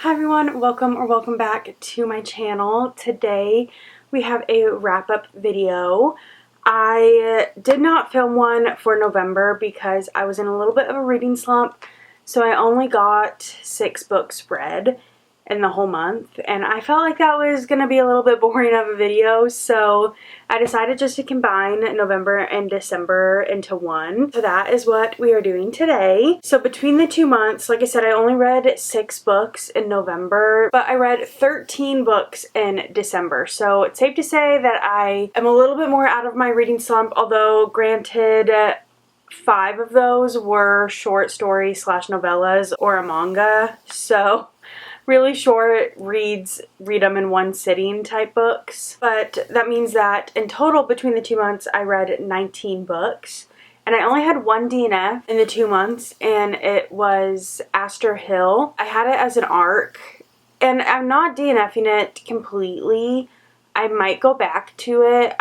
Hi everyone, welcome back to my channel. Today we have a wrap-up video. I did not film one for November because I was in a little bit of a reading slump, so I only got 6 books read in the whole month, and I felt like that was going to be a little bit boring of a video, so I decided just to combine November and December into one. So that is what we are doing today. So between the 2 months, like I said, I only read 6 books in November, but I read 13 books in December. So it's safe to say that I am a little bit more out of my reading slump, although granted, 5 of those were short stories / novellas or a manga. So really short reads, read them in one sitting type books. But that means that in total between the 2 months I read 19 books. And I only had 1 DNF in the 2 months, and it was Aster Hill. I had it as an ARC, and I'm not DNFing it completely. I might go back to it.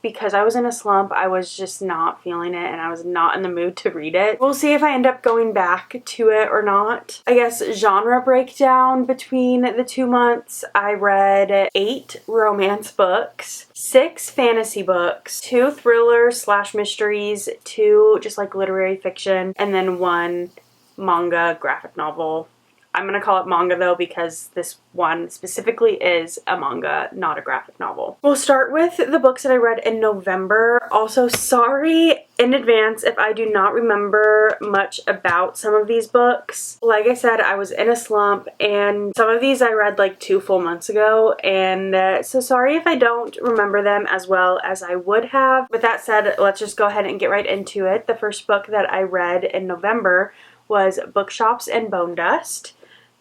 Because I was in a slump, I was just not feeling it and I was not in the mood to read it. We'll see if I end up going back to it or not. I guess genre breakdown between the 2 months, I read 8 romance books, 6 fantasy books, 2 thriller / mysteries, 2 just like literary fiction, and then 1 manga graphic novel. I'm going to call it manga though because this one specifically is a manga, not a graphic novel. We'll start with the books that I read in November. Also, sorry in advance if I do not remember much about some of these books. Like I said, I was in a slump and some of these I read like 2 full months ago, and so sorry if I don't remember them as well as I would have. With that said, let's just go ahead and get right into it. The first book that I read in November was Bookshops and Bone Dust.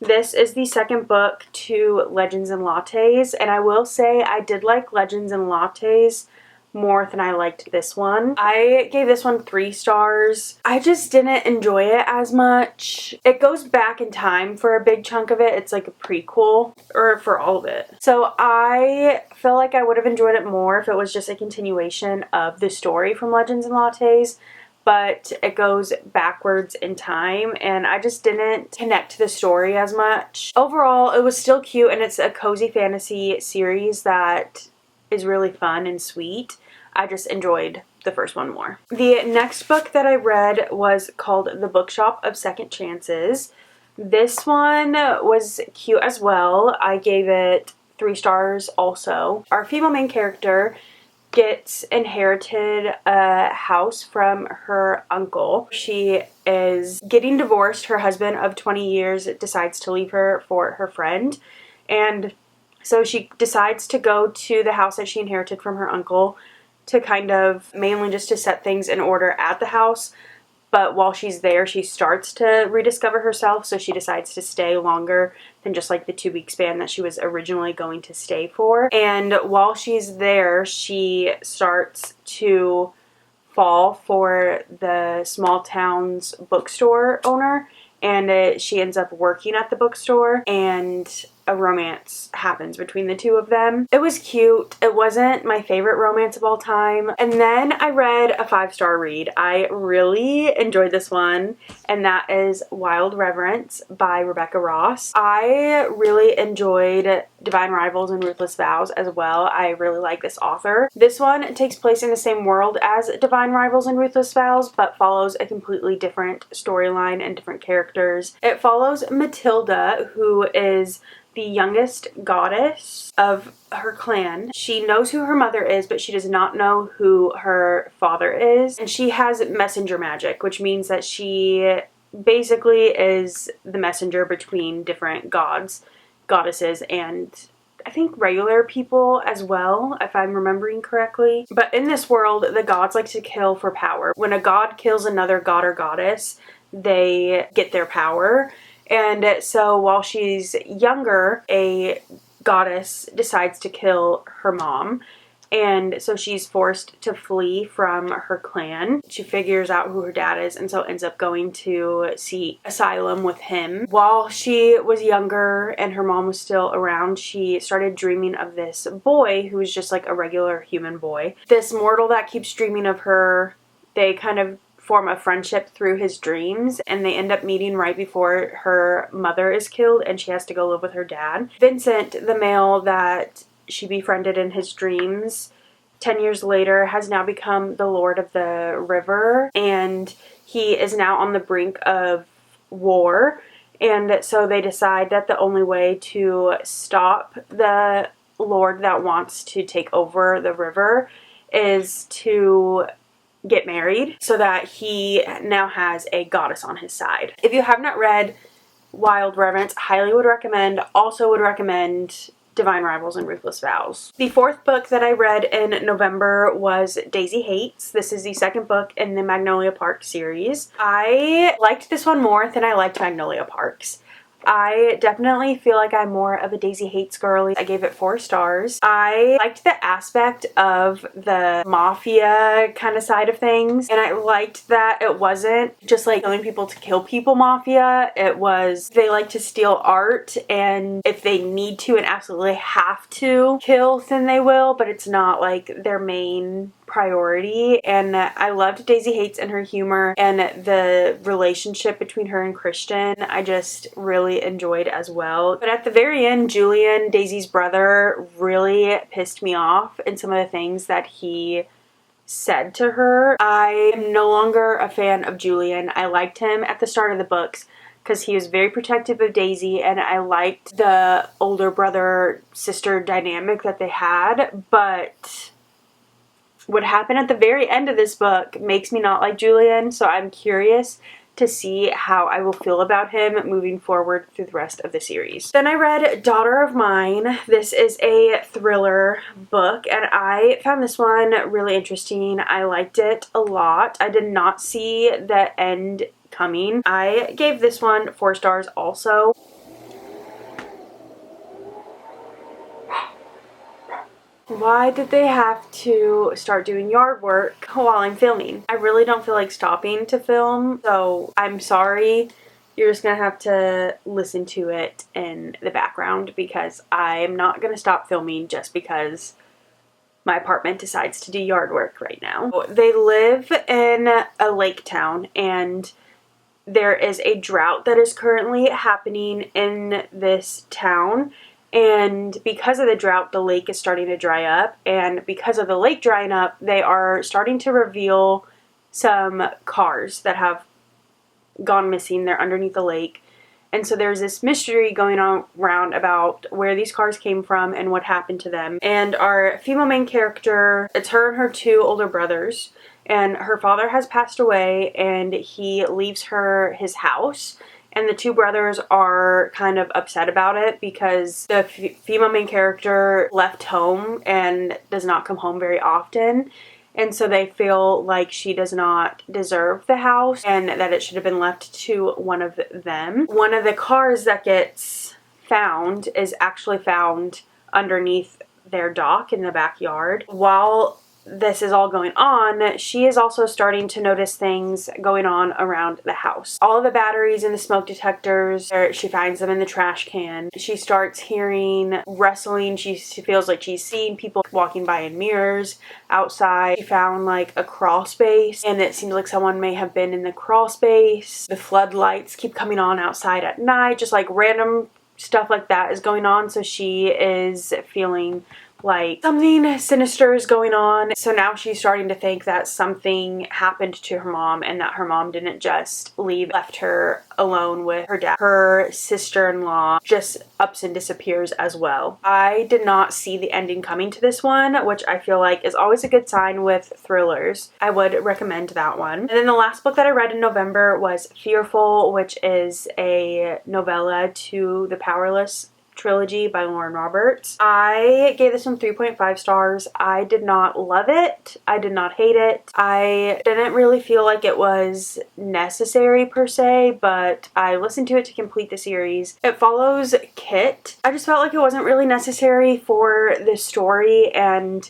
This is the second book to Legends and Lattes, and I will say I did like Legends and Lattes more than I liked this one. I gave this one 3 stars. I just didn't enjoy it as much. It goes back in time for a big chunk of it. It's like a prequel, or for all of it. So I feel like I would have enjoyed it more if it was just a continuation of the story from Legends and Lattes, but it goes backwards in time and I just didn't connect to the story as much. Overall, it was still cute and it's a cozy fantasy series that is really fun and sweet. I just enjoyed the first one more. The next book that I read was called The Bookshop of Second Chances. This one was cute as well. I gave it 3 stars also. Our female main character gets inherited a house from her uncle. She is getting divorced. Her husband of 20 years decides to leave her for her friend, and so she decides to go to the house that she inherited from her uncle to kind of mainly just to set things in order at the house. But while she's there, she starts to rediscover herself, so she decides to stay longer than just like the 2-week span that she was originally going to stay for. And while she's there, she starts to fall for the small town's bookstore owner, and she ends up working at the bookstore, and a romance happens between the 2 of them. It was cute. It wasn't my favorite romance of all time. And then I read a 5-star read. I really enjoyed this one, and that is Wild Reverence by Rebecca Ross. I really enjoyed Divine Rivals and Ruthless Vows as well. I really like this author. This one takes place in the same world as Divine Rivals and Ruthless Vows, but follows a completely different storyline and different characters. It follows Matilda, who is the youngest goddess of her clan. She knows who her mother is, but she does not know who her father is. And she has messenger magic, which means that she basically is the messenger between different gods, goddesses, and I think regular people as well, if I'm remembering correctly. But in this world, the gods like to kill for power. When a god kills another god or goddess, they get their power. And so while she's younger, a goddess decides to kill her mom. And so she's forced to flee from her clan. She figures out who her dad is and so ends up going to seek asylum with him. While she was younger and her mom was still around, she started dreaming of this boy who was just like a regular human boy. This mortal that keeps dreaming of her, they kind of form a friendship through his dreams, and they end up meeting right before her mother is killed and she has to go live with her dad. Vincent, the male that she befriended in his dreams, 10 years later has now become the Lord of the River, and he is now on the brink of war. And so they decide that the only way to stop the Lord that wants to take over the river is to get married, so that he now has a goddess on his side. If you have not read Wild Reverence, highly would recommend. Also would recommend Divine Rivals and Ruthless Vows. The fourth book that I read in November was Daisy Hates. This is the second book in the Magnolia Park series. I liked this one more than I liked Magnolia Parks. I definitely feel like I'm more of a Daisy Hates girly. I gave it 4 stars. I liked the aspect of the mafia kind of side of things, and I liked that it wasn't just like killing people to kill people mafia. It was, they like to steal art, and if they need to and absolutely have to kill, then they will, but it's not like their main priority. And I loved Daisy Hates and her humor and the relationship between her and Christian. I just really enjoyed as well. But at the very end, Julian, Daisy's brother, really pissed me off in some of the things that he said to her. I am no longer a fan of Julian. I liked him at the start of the books because he was very protective of Daisy, and I liked the older brother-sister dynamic that they had, but what happened at the very end of this book makes me not like Julian, so I'm curious to see how I will feel about him moving forward through the rest of the series. Then I read Daughter of Mine. This is a thriller book, and I found this one really interesting. I liked it a lot. I did not see the end coming. I gave this one 4 stars also. Why did they have to start doing yard work while I'm filming? I really don't feel like stopping to film, so I'm sorry. You're just gonna have to listen to it in the background because I'm not gonna stop filming just because my apartment decides to do yard work right now. They live in a lake town, and there is a drought that is currently happening in this town. And because of the drought, the lake is starting to dry up. And because of the lake drying up, they are starting to reveal some cars that have gone missing. They're underneath the lake. And so there's this mystery going on around about where these cars came from and what happened to them. And our female main character, it's her and her 2 older brothers. And her father has passed away, and he leaves her his house. And the 2 brothers are kind of upset about it because the female main character left home and does not come home very often. And so they feel like she does not deserve the house and that it should have been left to one of them. One of the cars that gets found is actually found underneath their dock in the backyard. While this is all going on, she is also starting to notice things going on around the house. All of the batteries and the smoke detectors, she finds them in the trash can. She starts hearing rustling. She feels like she's seeing people walking by in mirrors outside. She found like a crawl space, and it seems like someone may have been in the crawl space. The floodlights keep coming on outside at night, just like random stuff like that is going on. So she is feeling like something sinister is going on. So now she's starting to think that something happened to her mom and that her mom didn't just left her alone with her dad. Her sister-in-law just ups and disappears as well. I did not see the ending coming to this one, which I feel like is always a good sign with thrillers. I would recommend that one. And then the last book that I read in November was Fearful, which is a novella to The Powerless trilogy by Lauren Roberts. I gave this one 3.5 stars. I did not love it. I did not hate it. I didn't really feel like it was necessary per se, but I listened to it to complete the series. It follows Kit. I just felt like it wasn't really necessary for the story, and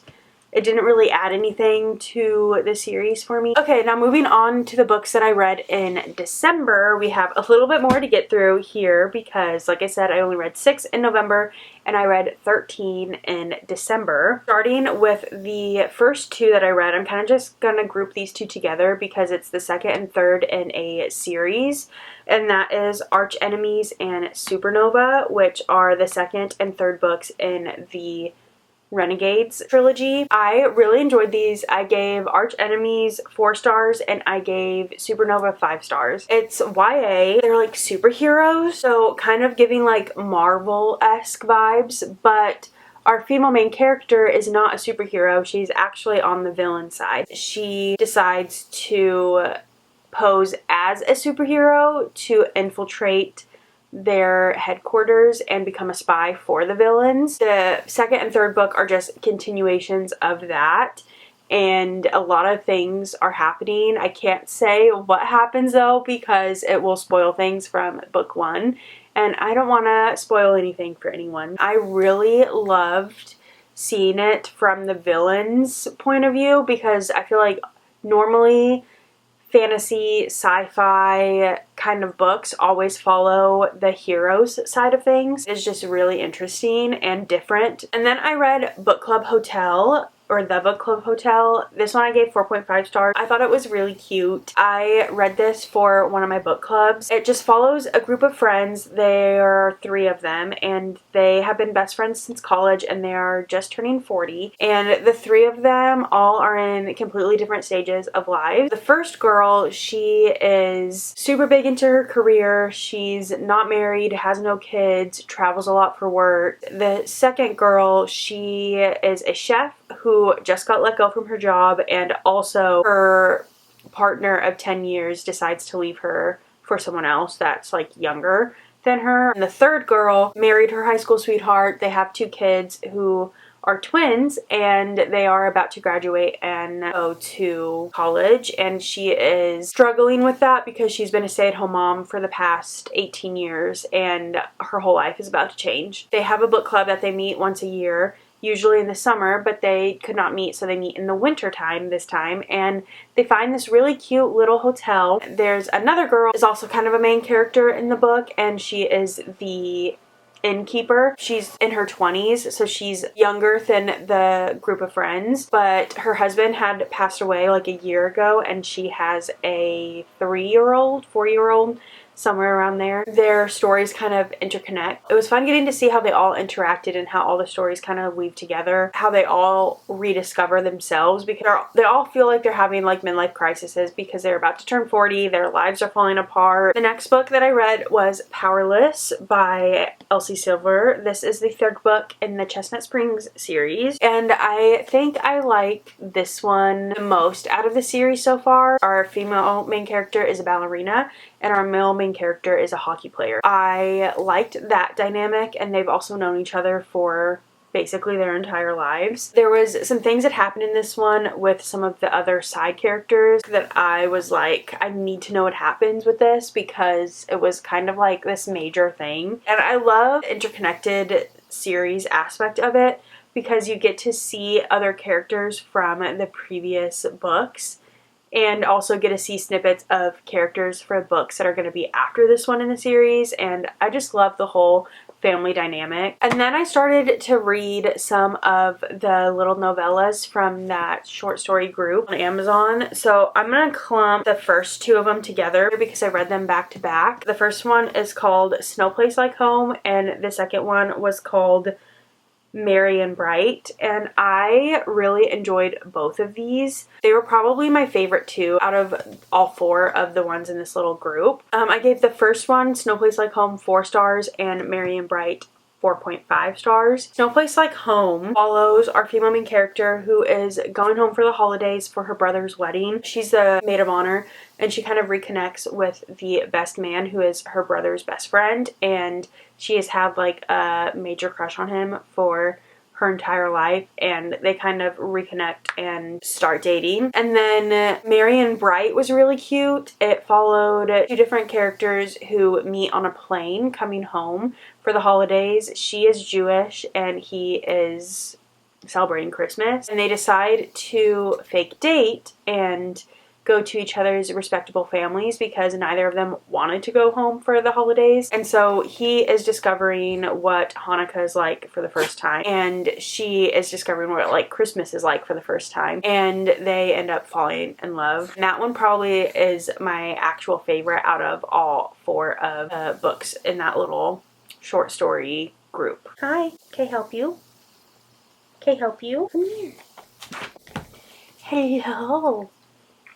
it didn't really add anything to the series for me. Okay, now moving on to the books that I read in December. We have a little bit more to get through here because, like I said, I only read 6 in November and I read 13 in December. Starting with the first 2 that I read, I'm kind of just going to group these 2 together because it's the second and third in a series, and that is Arch Enemies and Supernova, which are the second and third books in the Renegades trilogy. I really enjoyed these. I gave Arch Enemies 4 stars and I gave Supernova 5 stars. It's YA. They're like superheroes, so kind of giving like Marvel-esque vibes, but our female main character is not a superhero. She's actually on the villain side. She decides to pose as a superhero to infiltrate their headquarters and become a spy for the villains. The second and third book are just continuations of that, and a lot of things are happening. I can't say what happens though because it will spoil things from book 1, and I don't want to spoil anything for anyone. I really loved seeing it from the villain's point of view because I feel like normally fantasy, sci-fi kind of books always follow the hero's side of things. It's just really interesting and different. And then I read Book Club Hotel, or The Book Club Hotel. This one I gave 4.5 stars. I thought it was really cute. I read this for one of my book clubs. It just follows a group of friends. There are 3 of them, and they have been best friends since college, and they are just turning 40. And the 3 of them all are in completely different stages of life. The first girl, she is super big into her career. She's not married, has no kids, travels a lot for work. The second girl, she is a chef who just got let go from her job, and also her partner of 10 years decides to leave her for someone else that's like younger than her. And the third girl married her high school sweetheart. They have 2 kids who are twins, and they are about to graduate and go to college, and she is struggling with that because she's been a stay-at-home mom for the past 18 years and her whole life is about to change. They have a book club that they meet once a year, usually in the summer, but they could not meet, so they meet in the winter time this time, and they find this really cute little hotel. There's another girl who's also kind of a main character in the book, and she is the innkeeper. She's in her 20s, so she's younger than the group of friends, but her husband had passed away like a year ago, and she has a 3-year-old, 4-year-old, somewhere around there. Their stories kind of interconnect. It was fun getting to see how they all interacted and how all the stories kind of weave together, how they all rediscover themselves, because they all feel like they're having like midlife crises because they're about to turn 40, their lives are falling apart. The next book that I read was Powerless by Elsie Silver. This is the 3rd book in the Chestnut Springs series, and I think I like this one the most out of the series so far. Our female main character is a ballerina, and our male main character is a hockey player. I liked that dynamic, and they've also known each other for basically their entire lives. There was some things that happened in this one with some of the other side characters that I was like, I need to know what happens with this because it was kind of like this major thing. And I love the interconnected series aspect of it because you get to see other characters from the previous books, and also get to see snippets of characters for books that are going to be after this one in the series, and I just love the whole family dynamic. And then I started to read some of the little novellas from that short story group on Amazon, so I'm going to clump the first 2 of them together because I read them back to back. The first one is called Snow Place Like Home, and the second one was called Merry and Bright, and I really enjoyed both of these. They were probably my favorite 2 out of all 4 of the ones in this little group. I gave the first one, Snow Place Like Home, 4 stars, and Merry and Bright 4.5 stars. Snow Place Like Home follows our female main character who is going home for the holidays for her brother's wedding. She's the maid of honor, and she kind of reconnects with the best man who is her brother's best friend, and she has had like a major crush on him for her entire life, and they kind of reconnect and start dating. And then Merry and Bright was really cute. It followed 2 different characters who meet on a plane coming home for the holidays. She is Jewish and he is celebrating Christmas, and they decide to fake date and go to each other's respectable families because neither of them wanted to go home for the holidays. And so he is discovering what Hanukkah is like for the first time, and she is discovering what like Christmas is like for the first time, and they end up falling in love. And that one probably is my actual favorite out of all 4 of the books in that little short story group. Hi, can I help you? Can I help you? Come here. Hello.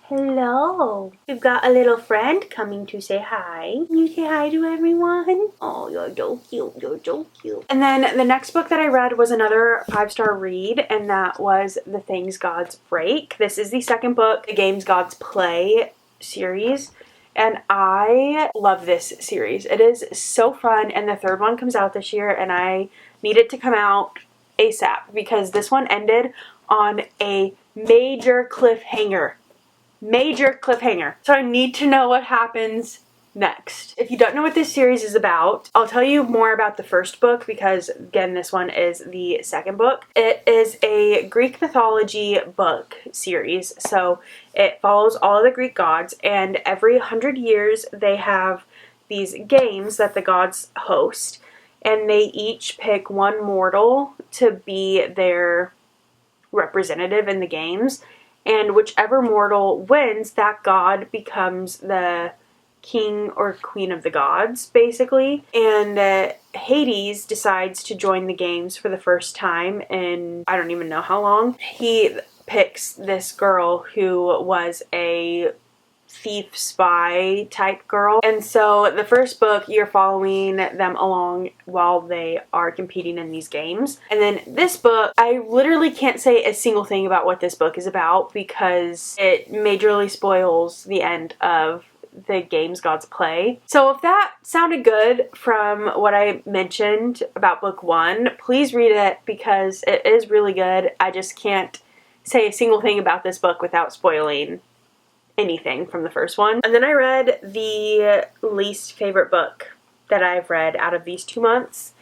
Hello. We've got a little friend coming to say hi. Can you say hi to everyone? Oh, you're so cute. You're so cute. And then the next book that I read was another 5-star read, and that was The Things Gods Break. This is the second book, the Games Gods Play series. And I love this series. It is so fun, and the 3rd one comes out this year, and I need it to come out ASAP because this one ended on a major cliffhanger. Major cliffhanger. So I need to know what happens next. If you don't know what this series is about, I'll tell you more about the first book because, again, this one is the second book. It is a Greek mythology book series, so it follows all of the Greek gods, and every 100 years they have these games that the gods host, and they each pick one mortal to be their representative in the games. And whichever mortal wins, that god becomes the king or queen of the gods, basically. And Hades decides to join the games for the first time in I don't even know how long. He picks this girl who was a thief spy type girl. And so the first book, you're following them along while they are competing in these games. And then this book, I literally can't say a single thing about what this book is about because it majorly spoils the end of the Games Gods Play. So if that sounded good from what I mentioned about book 1, please read it because it is really good. I just can't say a single thing about this book without spoiling anything from the first one. And then I read the least favorite book that I've read out of these 2 months.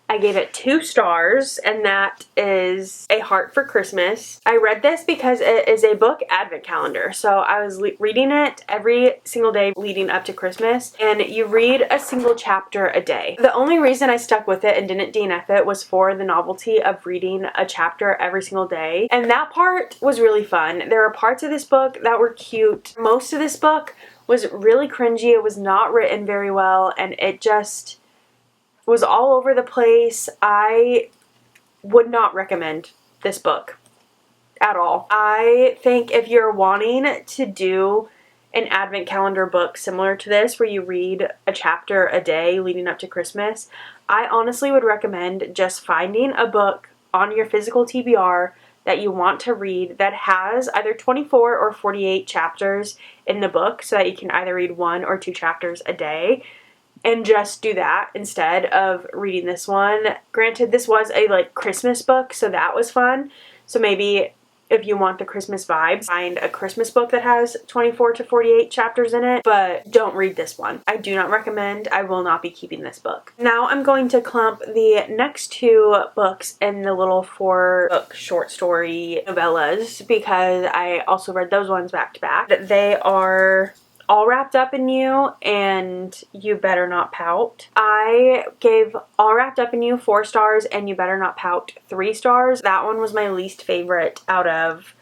I gave it 2 stars, and that is A Heart for Christmas. I read this because it is a book advent calendar. So I was reading it every single day leading up to Christmas, and you read a single chapter a day. The only reason I stuck with it and didn't DNF it was for the novelty of reading a chapter every single day. And that part was really fun. There were parts of this book that were cute. Most of this book was really cringy. It was not written very well, and it just was all over the place. I would not recommend this book at all. I think if you're wanting to do an advent calendar book similar to this where you read a chapter a day leading up to Christmas, I honestly would recommend just finding a book on your physical TBR that you want to read that has either 24 or 48 chapters in the book so that you can either read 1 or 2 chapters a day. And just do that instead of reading this one. Granted, this was a like Christmas book, so that was fun. So maybe if you want the Christmas vibes, find a Christmas book that has 24 to 48 chapters in it, but don't read this one. I do not recommend. I will not be keeping this book. Now I'm going to clump the next 2 books in the little 4-book short story novellas because I also read those ones back to back. They are All Wrapped Up in You and You Better Not Pout. I gave All Wrapped Up in You 4 stars and You Better Not Pout 3 stars. That one was my least favorite out of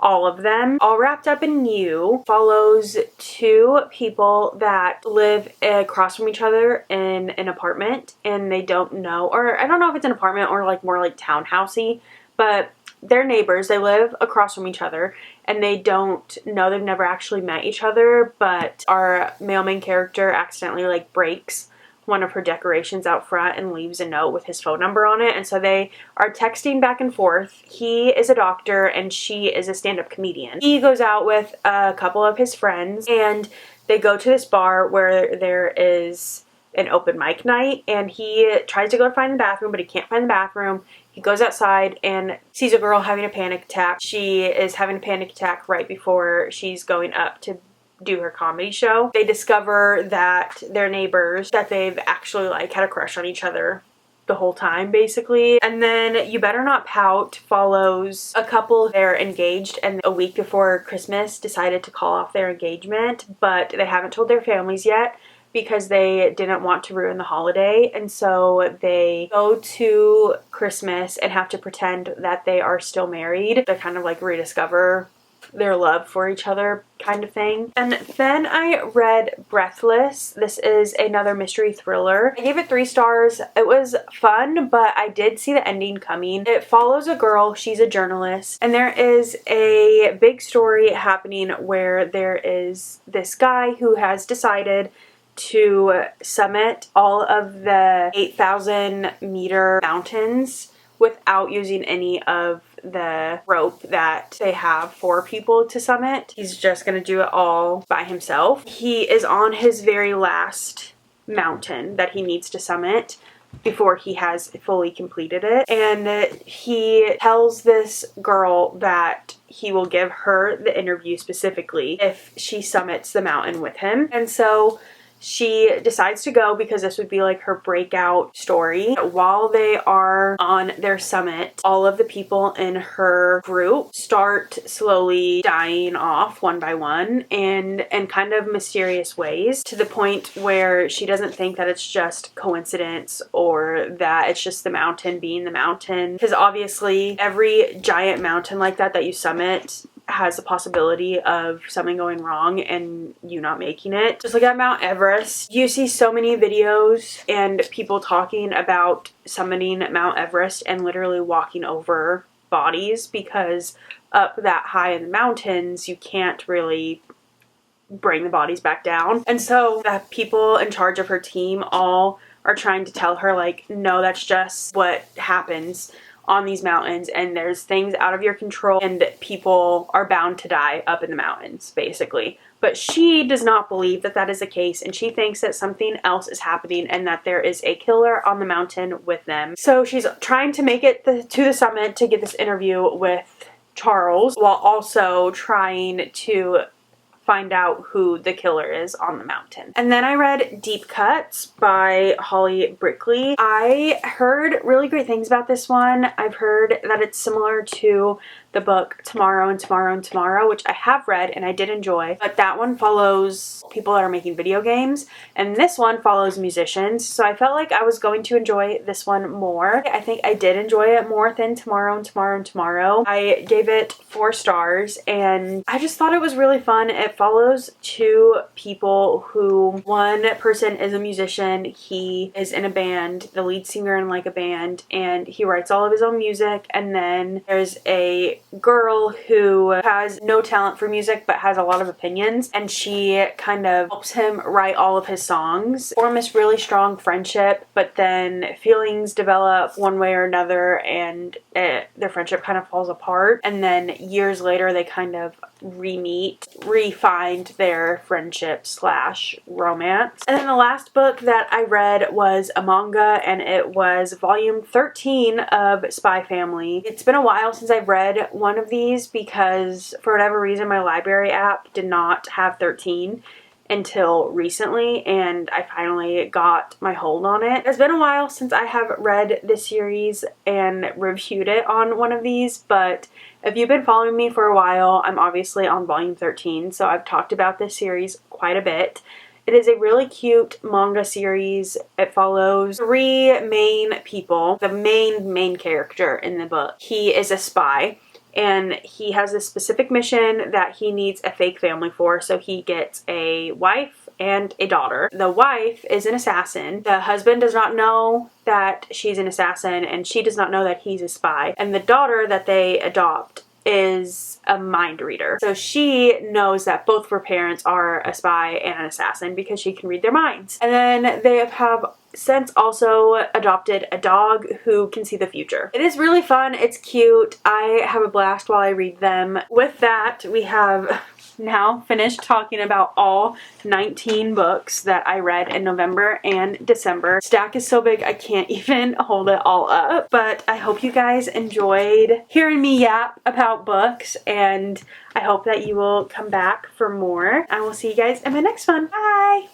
all of them. All Wrapped Up in You follows 2 people that live across from each other in an apartment, and they don't know, or I don't know if it's an apartment or like more like townhousey, but they're neighbors. They live across from each other and they don't know, they've never actually met each other, but our male main character accidentally like breaks one of her decorations out front and leaves a note with his phone number on it, and so they are texting back and forth. He is a doctor and she is a stand-up comedian. He goes out with a couple of his friends and they go to this bar where there is an open mic night, and he tries to go find the bathroom, but he can't find the bathroom. He goes outside and sees a girl having a panic attack. She is having a panic attack right before she's going up to do her comedy show. They discover that they're neighbors, that they've actually like had a crush on each other the whole time basically. And then You Better Not Pout follows a couple. They're engaged and a week before Christmas decided to call off their engagement, but they haven't told their families yet because they didn't want to ruin the holiday, and so they go to Christmas and have to pretend that they are still married. They kind of like rediscover their love for each other kind of thing. And then I read Breathless. This is another mystery thriller. I gave it 3 stars. It was fun, but I did see the ending coming. It follows a girl, she's a journalist, and there is a big story happening where there is this guy who has decided to summit all of the 8,000 meter mountains without using any of the rope that they have for people to summit. He's just gonna do it all by himself. He is on his very last mountain that he needs to summit before he has fully completed it, and he tells this girl that he will give her the interview specifically if she summits the mountain with him. And so she decides to go because this would be like her breakout story. While they are on their summit, all of the people in her group start slowly dying off one by one and in kind of mysterious ways, to the point where she doesn't think that it's just coincidence or that it's just the mountain being the mountain. Because obviously every giant mountain like that you summit has the possibility of something going wrong and you not making it. Just look at Mount Everest. You see so many videos and people talking about summiting Mount Everest and literally walking over bodies, because up that high in the mountains you can't really bring the bodies back down. And so the people in charge of her team all are trying to tell her like, no, that's just what happens on these mountains, and there's things out of your control and people are bound to die up in the mountains basically. But she does not believe that that is the case, and she thinks that something else is happening and that there is a killer on the mountain with them. So she's trying to make it to the summit to get this interview with Charles, while also trying to find out who the killer is on the mountain. And then I read Deep Cuts by Holly Brickley. I heard really great things about this one. I've heard that it's similar to the book Tomorrow and Tomorrow and Tomorrow, which I have read and I did enjoy, but that one follows people that are making video games and this one follows musicians, so I felt like I was going to enjoy this one more. I think I did enjoy it more than Tomorrow and Tomorrow and Tomorrow. I gave it 4 stars and I just thought it was really fun. It follows 2 people who, one person is a musician, he is in a band, the lead singer in like a band, and he writes all of his own music, and then there's a girl who has no talent for music but has a lot of opinions, and she kind of helps him write all of his songs. Form this really strong friendship, but then feelings develop one way or another and their friendship kind of falls apart, and then years later they kind of re-find their friendship / romance. And then the last book that I read was a manga, and it was volume 13 of Spy Family. It's been a while since I've read one of these because for whatever reason my library app did not have 13 until recently, and I finally got my hold on it. It's been a while since I have read this series and reviewed it on one of these, but if you've been following me for a while, I'm obviously on volume 13, so I've talked about this series quite a bit. It is a really cute manga series. It follows 3 main people. The main character in the book, he is a spy, and he has a specific mission that he needs a fake family for, so he gets a wife and a daughter. The wife is an assassin. The husband does not know that she's an assassin, and she does not know that he's a spy. And the daughter that they adopt is a mind reader. So she knows that both of her parents are a spy and an assassin because she can read their minds. And then they have since also adopted a dog who can see the future. It is really fun. It's cute. I have a blast while I read them. With that, we have now finished talking about all 19 books that I read in November and December. Stack is so big I can't even hold it all up, but I hope you guys enjoyed hearing me yap about books, and I hope that you will come back for more. I will see you guys in my next one. Bye!